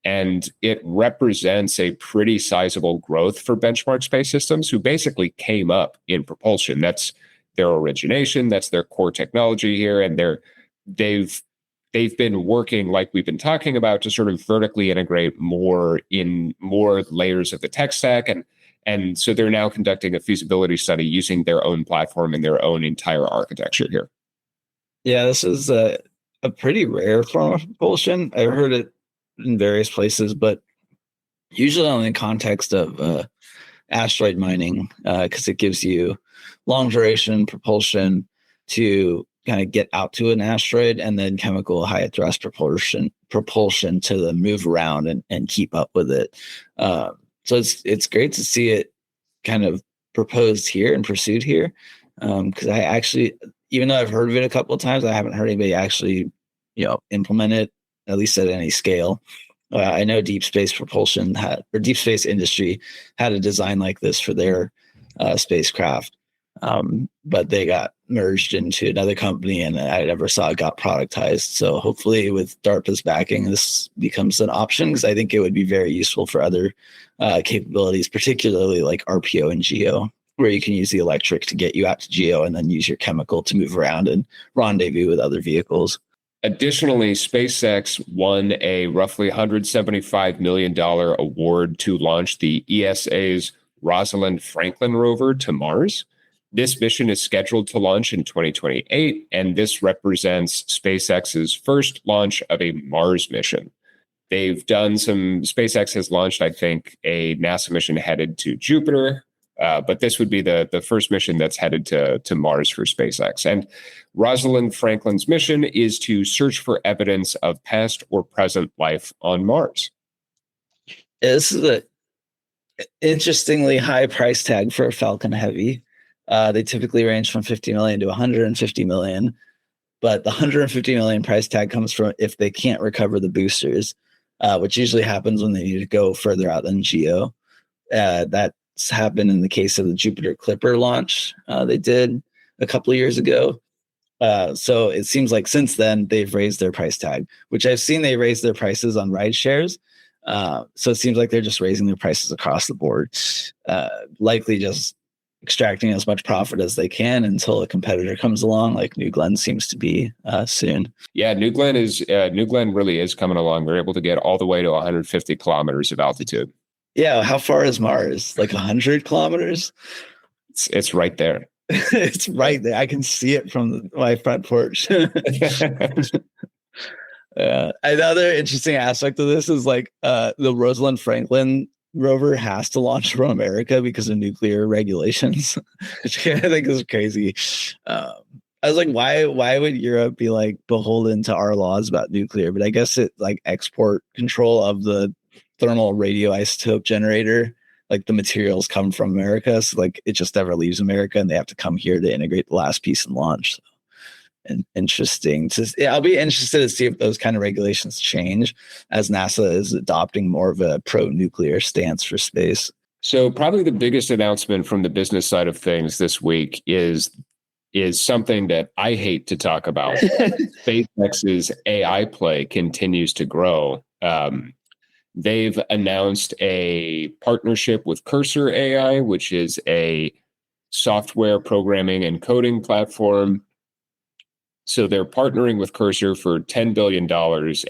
And it represents a pretty sizable growth for Benchmark Space Systems, who basically came up in propulsion. That's their origination. That's their core technology here. And they've been working, like we've been talking about, to sort of vertically integrate more layers of the tech stack. And so they're now conducting a feasibility study using their own platform and their own entire architecture here. Yeah, this is a pretty rare form of propulsion. I've heard it in various places, but usually only in context of asteroid mining, because it gives you long duration propulsion to kind of get out to an asteroid, and then chemical high thrust propulsion to then move around and keep up with it. So it's great to see it kind of proposed here and pursued here, because I actually, even though I've heard of it a couple of times, I haven't heard anybody actually implement it, at least at any scale. I know Deep Space Industry had a design like this for their spacecraft, but they got merged into another company, and I never saw it got productized. So hopefully with DARPA's backing, this becomes an option, because I think it would be very useful for other capabilities, particularly like RPO and GEO, where you can use the electric to get you out to GEO and then use your chemical to move around and rendezvous with other vehicles. Additionally, SpaceX won a roughly $175 million award to launch the ESA's Rosalind Franklin rover to Mars. This mission is scheduled to launch in 2028, and this represents SpaceX's first launch of a Mars mission. SpaceX has launched, I think, a NASA mission headed to Jupiter, but this would be the first mission that's headed to Mars for SpaceX. And Rosalind Franklin's mission is to search for evidence of past or present life on Mars. This is an interestingly high price tag for a Falcon Heavy. They typically range from 50 million to 150 million, but the 150 million price tag comes from if they can't recover the boosters. which usually happens when they need to go further out than geo. That's happened in the case of the Jupiter Clipper launch they did a couple of years ago. So it seems like since then they've raised their price tag, which I've seen they raise their prices on ride shares. So it seems like they're just raising their prices across the board, likely just extracting as much profit as they can until a competitor comes along, like New Glenn seems to be soon. Yeah, New Glenn really is coming along. They're able to get all the way to 150 kilometers of altitude. Yeah, how far is Mars? Like 100 kilometers? It's right there. It's right there. I can see it from my front porch. Another interesting aspect of this is like the Rosalind Franklin rover has to launch from America because of nuclear regulations, which I think is crazy. I was like, why would Europe be like beholden to our laws about nuclear? But I guess it like export control of the thermal radioisotope generator, like the materials come from America, so like it just never leaves America, and they have to come here to integrate the last piece and launch. So, and interesting I'll be interested to see if those kind of regulations change as NASA is adopting more of a pro-nuclear stance for space. So probably the biggest announcement from the business side of things this week is something that I hate to talk about. SpaceX's AI play continues to grow. They've announced a partnership with Cursor AI, which is a software programming and coding platform. So they're partnering with Cursor for $10 billion,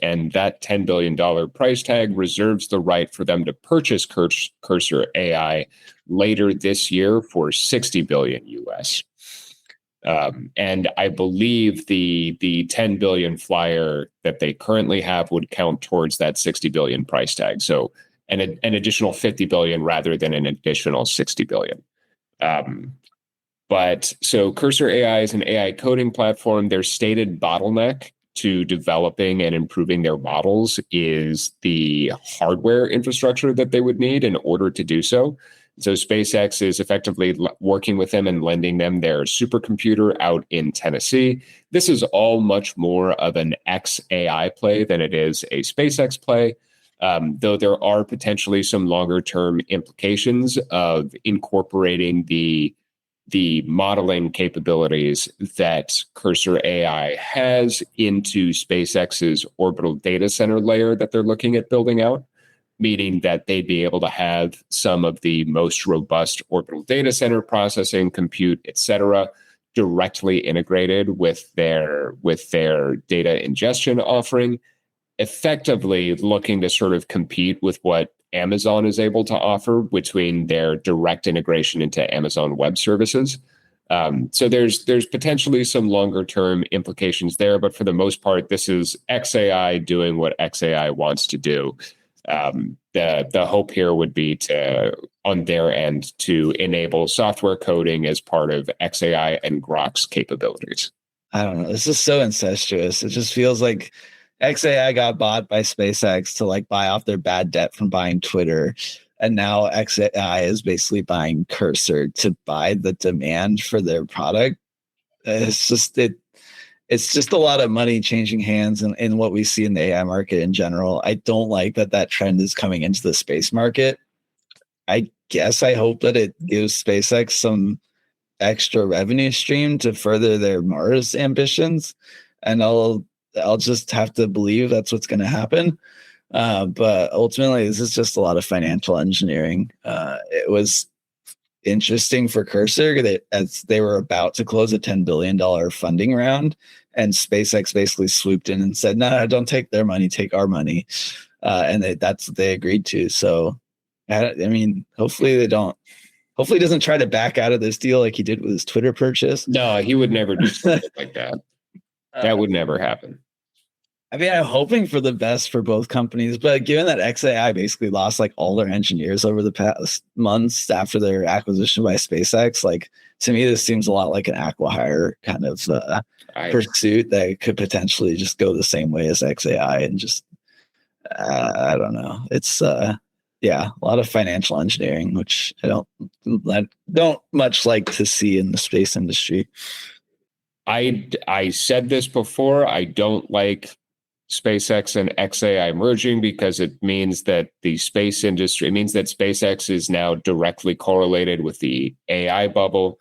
and that $10 billion price tag reserves the right for them to purchase Cursor AI later this year for $60 billion US. And I believe the 10 billion flyer that they currently have would count towards that 60 billion price tag. So an additional 50 billion rather than an additional 60 billion. But so Cursor AI is an AI coding platform. Their stated bottleneck to developing and improving their models is the hardware infrastructure that they would need in order to do so. So SpaceX is effectively working with them and lending them their supercomputer out in Tennessee. This is all much more of an XAI play than it is a SpaceX play, though there are potentially some longer-term implications of incorporating the modeling capabilities that Cursor AI has into SpaceX's orbital data center layer that they're looking at building out, meaning that they'd be able to have some of the most robust orbital data center processing, compute, etc., directly integrated with their data ingestion offering, effectively looking to sort of compete with what Amazon is able to offer between their direct integration into Amazon Web Services. So there's potentially some longer term implications there, but for the most part, this is XAI doing what XAI wants to do. The hope here would be on their end to enable software coding as part of XAI and Grok's capabilities. I don't know. This is so incestuous. It just feels like XAI got bought by SpaceX to like buy off their bad debt from buying Twitter. And now XAI is basically buying Cursor to buy the demand for their product. It's just a lot of money changing hands in what we see in the AI market in general. I don't like that trend is coming into the space market. I guess I hope that it gives SpaceX some extra revenue stream to further their Mars ambitions. And I'll just have to believe that's what's going to happen. But ultimately, this is just a lot of financial engineering. It was interesting for Cursor that as they were about to close a $10 billion funding round, and SpaceX basically swooped in and said, no, don't take their money, take our money. And that's what they agreed to. So, I mean, hopefully they don't. Hopefully he doesn't try to back out of this deal like he did with his Twitter purchase. No, he would never do something like that. That would never happen. I mean, I'm hoping for the best for both companies, but given that XAI basically lost like all their engineers over the past months after their acquisition by SpaceX, like to me, this seems a lot like an acqui-hire kind of pursuit that could potentially just go the same way as XAI and just, I don't know. It's, a lot of financial engineering, which I don't much like to see in the space industry. I said this before. I don't like SpaceX and xAI merging because it means that the space industry, it means that SpaceX is now directly correlated with the AI bubble.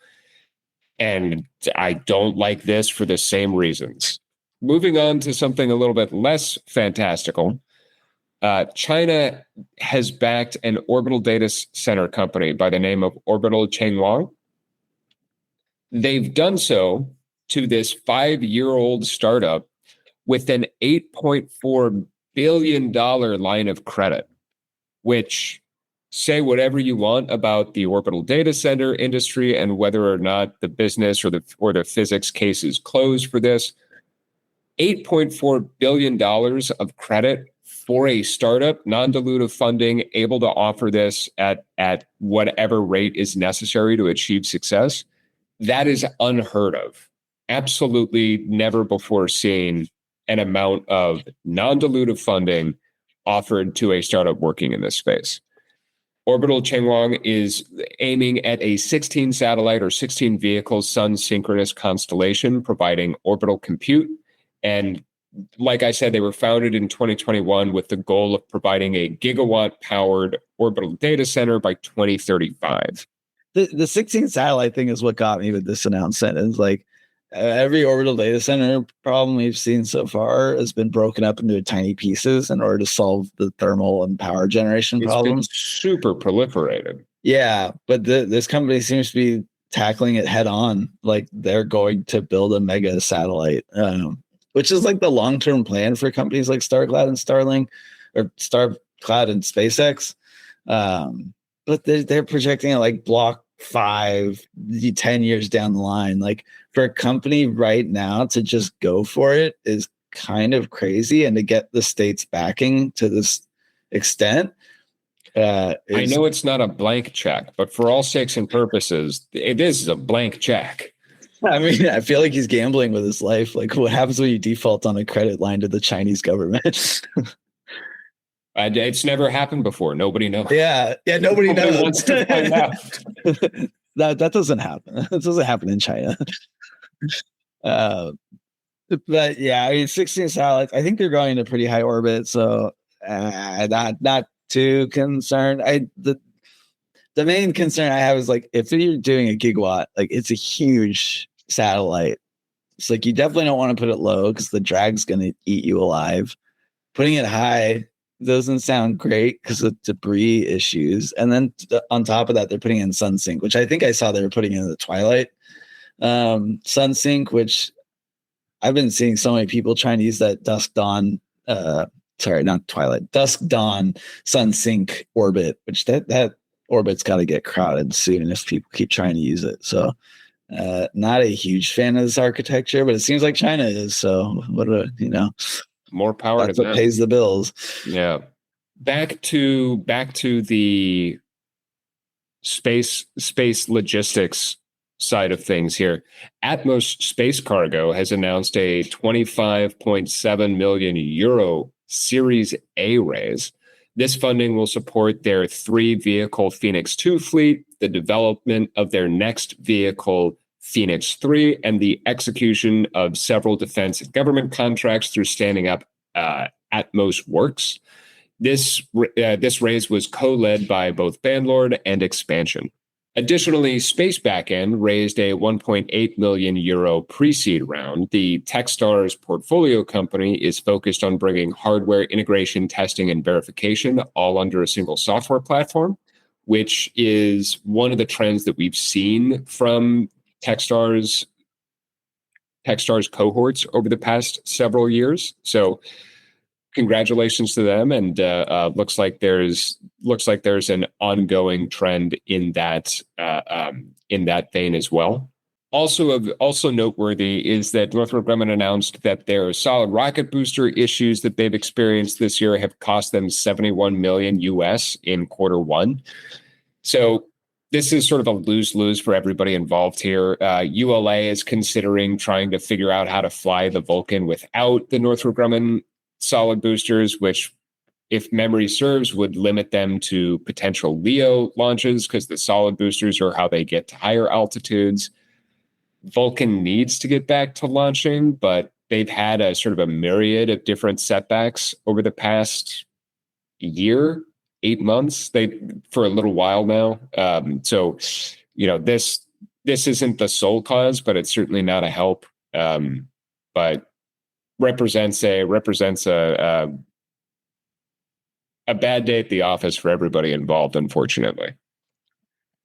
And I don't like this for the same reasons. Moving on to something a little bit less fantastical. China has backed an orbital data center company by the name of Orbital Chenguang. They've done so to this 5-year-old startup with an $8.4 billion line of credit, which, say whatever you want about the orbital data center industry and whether or not the business or the physics case is closed for this, $8.4 billion of credit for a startup, non-dilutive funding, able to offer this at whatever rate is necessary to achieve success. That is unheard of. Absolutely never before seen an amount of non-dilutive funding offered to a startup working in this space. Orbital Chenguang is aiming at a 16 satellite or 16 vehicle sun-synchronous constellation, providing orbital compute. And like I said, they were founded in 2021 with the goal of providing a gigawatt-powered orbital data center by 2035. The 16 satellite thing is what got me with this announcement. It's like every orbital data center problem we've seen so far has been broken up into tiny pieces in order to solve the thermal and power generation problems. It's been super proliferated. Yeah, but this company seems to be tackling it head on. Like they're going to build a mega satellite, which is like the long-term plan for companies like StarCloud and Starlink, or StarCloud and SpaceX. But they're projecting it like block 5, 10 years down the line. Like for a company right now to just go for it is kind of crazy, and to get the state's backing to this extent. I know it's not a blank check, but for all sakes and purposes, it is a blank check. I mean, I feel like he's gambling with his life. Like, what happens when you default on a credit line to the Chinese government? It's never happened before. Nobody knows. Yeah, nobody knows. Wants to find out. That doesn't happen. That doesn't happen in China. But yeah, I mean, 16 satellites. I think they're going to pretty high orbit, so not too concerned. The main concern I have is like if you're doing a gigawatt, like it's a huge satellite. It's like you definitely don't want to put it low because the drag's going to eat you alive. Putting it high doesn't sound great because of debris issues. And then on top of that, they're putting in SunSync, which I think I saw they were putting in the Twilight SunSync, which I've been seeing so many people trying to use that dusk dawn SunSync orbit, which that orbit's got to get crowded soon if people keep trying to use it. So not a huge fan of this architecture, but it seems like China is. So more power that's to what them. pays the bills. Yeah. Back to the space logistics side of things here. Atmos Space Cargo has announced a 25.7 million euro Series A raise. This funding will support their 3-vehicle Phoenix 2 fleet, the development of their next vehicle Phoenix 3, and the execution of several defense and government contracts through standing up Atmos Works. This raise was co-led by both Bandlord and Expansion. Additionally, Space Backend raised a 1.8 million euro pre-seed round. The Techstars portfolio company is focused on bringing hardware integration, testing, and verification all under a single software platform, which is one of the trends that we've seen from Techstars cohorts over the past several years. So congratulations to them, and looks like there's an ongoing trend in that vein as well. Also noteworthy is that Northrop Grumman announced that their solid rocket booster issues that they've experienced this year have cost them $71 million US in Q1. So this is sort of a lose-lose for everybody involved here. ULA is considering trying to figure out how to fly the Vulcan without the Northrop Grumman solid boosters, which, if memory serves, would limit them to potential LEO launches because the solid boosters are how they get to higher altitudes. Vulcan needs to get back to launching, but they've had a sort of a myriad of different setbacks over the past year, 8 months, for a little while now. So, this isn't the sole cause, but it's certainly not a help. But represents a bad day at the office for everybody involved, unfortunately.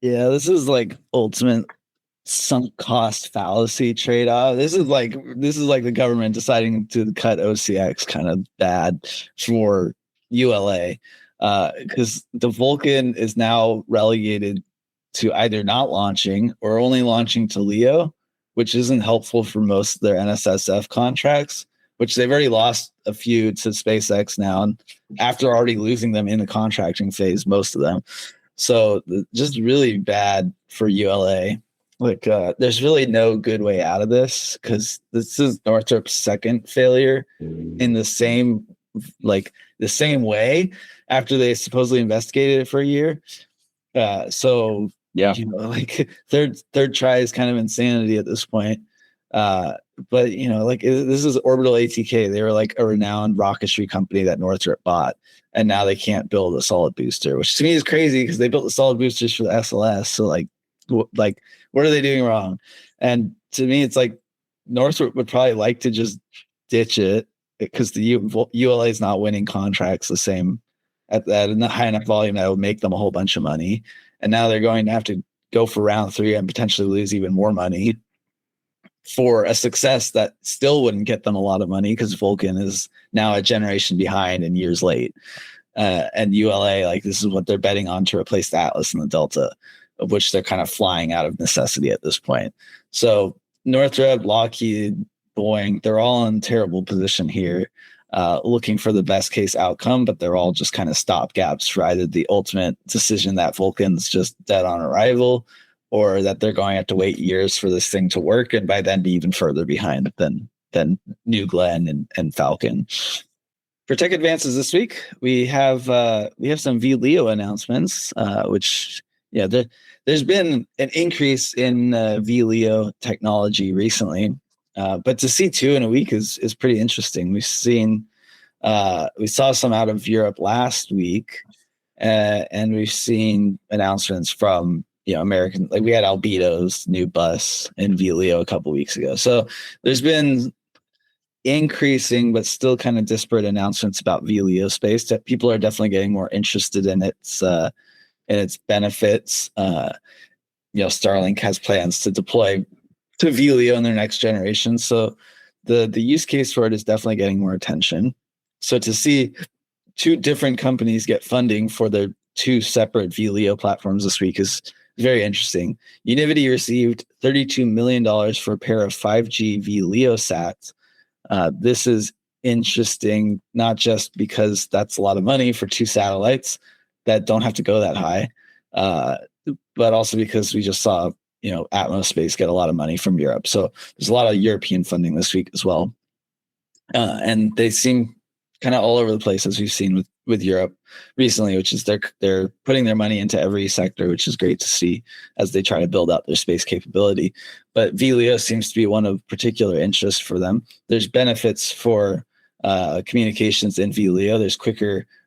Yeah, this is like ultimate sunk cost fallacy trade-off. This is like the government deciding to cut OCX kind of bad for ULA, because the Vulcan is now relegated to either not launching or only launching to LEO, which isn't helpful for most of their NSSF contracts, which they've already lost a few to SpaceX now, and after already losing them in the contracting phase, most of them. So just really bad for ULA. Like, there's really no good way out of this, because this is Northrop's second failure in the same way after they supposedly investigated it for a year. So yeah, like third try is kind of insanity at this point. But this is Orbital ATK. They were like a renowned rocketry company that Northrop bought, and now they can't build a solid booster, which to me is crazy because they built the solid boosters for the SLS. So what are they doing wrong? And to me, it's like Northrop would probably like to just ditch it, because the ULA is not winning contracts the same at a high enough volume that would make them a whole bunch of money. And now they're going to have to go for round 3 and potentially lose even more money for a success that still wouldn't get them a lot of money, because Vulcan is now a generation behind and years late. And ULA, like, this is what they're betting on to replace the Atlas and the Delta, of which they're kind of flying out of necessity at this point. So Northrop, Lockheed, Boeing, they're all in terrible position here, looking for the best case outcome, but they're all just kind of stopgaps for either the ultimate decision that Vulcan's just dead on arrival, or that they're going to have to wait years for this thing to work, and by then be even further behind than New Glenn and Falcon. For tech advances this week, we have some VLEO announcements, which there's been an increase in VLEO technology recently, but to see 2 in a week is pretty interesting. We saw some out of Europe last week, and we've seen announcements from American, like we had Albedo's new bus in VLEO a couple weeks ago. So there's been increasing but still kind of disparate announcements about VLEO space that people are definitely getting more interested in its benefits. Starlink has plans to deploy to VLEO in their next generation, so the use case for it is definitely getting more attention. So to see 2 different companies get funding for their 2 separate VLEO platforms this week is very interesting. Univity received $32 million for a pair of 5G VLEO sats. This is interesting, not just because that's a lot of money for 2 satellites that don't have to go that high, but also because we just saw Atmos Space get a lot of money from Europe. So there's a lot of European funding this week as well, and they seem kind of all over the place, as we've seen with Europe recently, which is they're putting their money into every sector, which is great to see as they try to build out their space capability. But VLEO seems to be one of particular interest for them. There's benefits for communications in VLEO.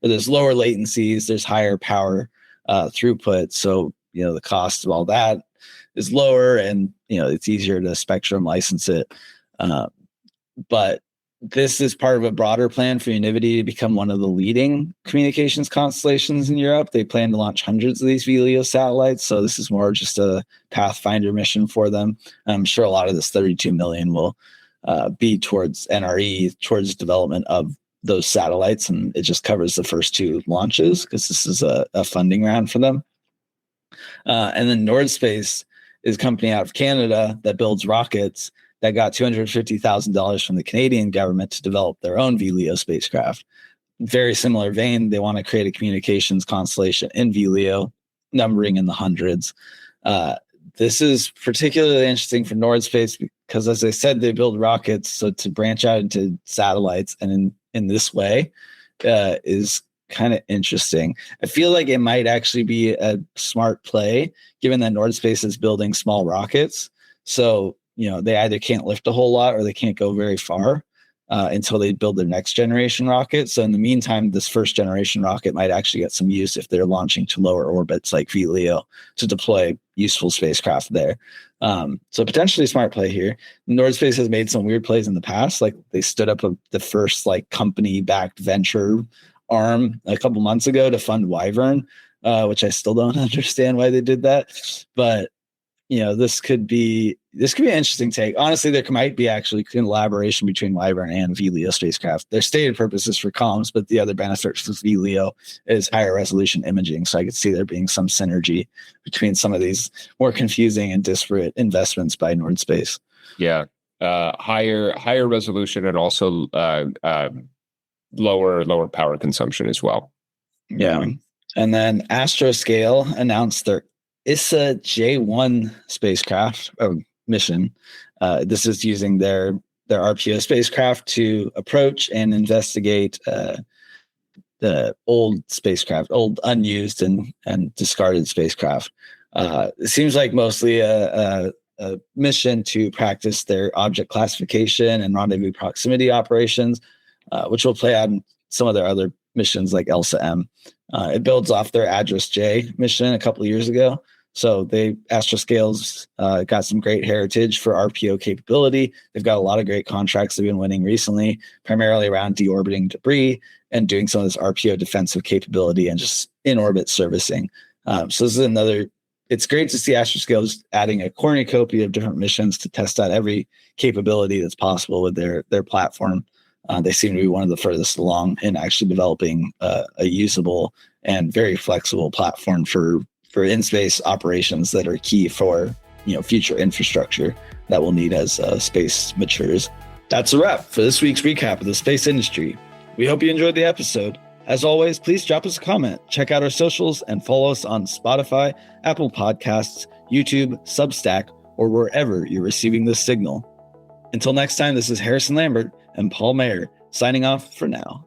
There's lower latencies, there's higher power throughput. So the cost of all that is lower, and it's easier to spectrum license it. But this is part of a broader plan for Univity to become one of the leading communications constellations in Europe. They plan to launch hundreds of these VLEO satellites, so this is more just a pathfinder mission for them. I'm sure a lot of this $32 million will be towards NRE, towards development of those satellites, and it just covers the first 2 launches because this is a funding round for them. And then Nordspace is a company out of Canada that builds rockets that got $250,000 from the Canadian government to develop their own VLEO spacecraft. Very similar vein, they want to create a communications constellation in VLEO, numbering in the hundreds. This is particularly interesting for Nordspace because, as I said, they build rockets, so to branch out into satellites and in this way is kind of interesting. I feel like it might actually be a smart play, given that Nordspace is building small rockets. So they either can't lift a whole lot or they can't go very far. until they build their next generation rocket. So in the meantime, this first generation rocket might actually get some use if they're launching to lower orbits like VLEO to deploy useful spacecraft there. So potentially a smart play here. Nordspace has made some weird plays in the past. Like they stood up the first like company-backed venture arm a couple months ago to fund Wyvern, which I still don't understand why they did that. But this could be an interesting take. Honestly, there might be actually collaboration between Wyvern and VLEO spacecraft. Their stated purpose is for comms, but the other benefit for VLEO is higher resolution imaging. So I could see there being some synergy between some of these more confusing and disparate investments by Nordspace. Yeah, higher resolution and also lower power consumption as well. Yeah, and then Astroscale announced their ISA J1 spacecraft mission. This is using their RPO spacecraft to approach and investigate the old unused and discarded spacecraft. It seems like mostly a mission to practice their object classification and rendezvous proximity operations, which will play out in some of their other missions like ELSA-M. It builds off their ADRAS-J mission a couple of years ago. So Astroscale's got some great heritage for RPO capability. They've got a lot of great contracts they've been winning recently, primarily around deorbiting debris and doing some of this RPO defensive capability and just in-orbit servicing. So this is it's great to see Astroscale adding a cornucopia of different missions to test out every capability that's possible with their platform. They seem to be one of the furthest along in actually developing a usable and very flexible platform for in-space operations that are key for future infrastructure that we'll need as space matures. That's a wrap for this week's recap of the space industry. We hope you enjoyed the episode. As always, please drop us a comment, check out our socials, and follow us on Spotify, Apple Podcasts, YouTube, Substack, or wherever you're receiving this signal. Until next time, this is Harrison Lambert and Paul Mayer signing off for now.